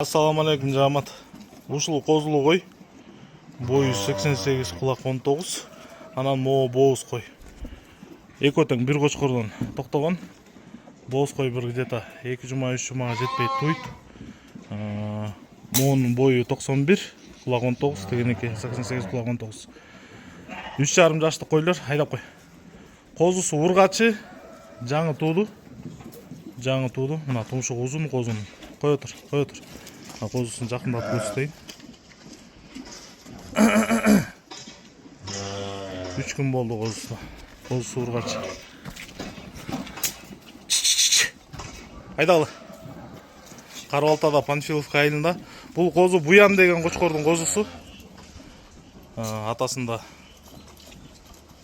Assalamu alaikum жамат. Ушул козулу кой. Бою 88, кулак 19. Анан могу боуз кой. Эки тең бир кочкордон токтогон. Боуз кой бир где-то 2 жума 3 жумага жетпей туйт. Моунун бою 91, кулак 19, дегенеки 88, кулак 19. 3,5 жаштык койлор, айдап кой. Козусу ургачы, жаңы тууду. Мына тумшугу узун козунун. Кой отур. Козусун жакындатып көрсөтөйүн. 3 күн болду козусу ургачы. Айдалы. Карабалтада Панфиловка айылында. Бул козу Буян деген кочкордун козусу. Атасында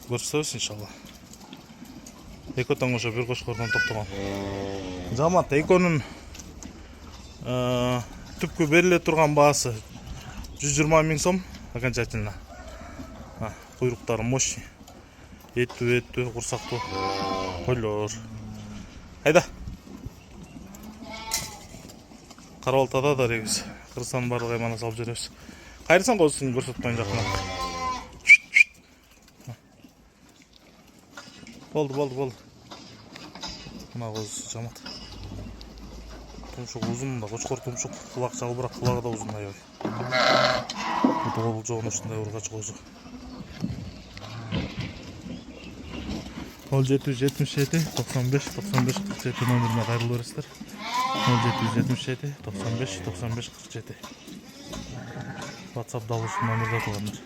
көрсөтөбүз иншалла. Эки тең ошо бир кочкордон токтогон. Жамат экөөнүн түпкү бериле турган баасы 120 000 сом окончательно. Куйруктары мощный. Эттүү, курсактуу койлор. Айда. Карабалтада да региз. Кыргызстандын барлык аймагына салып жүрөбүз. Кайрысан козусун көрсөтпөйүн жакына. Болду. Мына козусу жамат. Тумшук узун да, кочкор тумшук, кулак жалбырак, кулагы да узун аябай. Бул жогун ушундай ургач козу. 0777 95 47 номерине кайрылып бересиздер. 0777 95 47. WhatsApp да ушул номерде тургандар.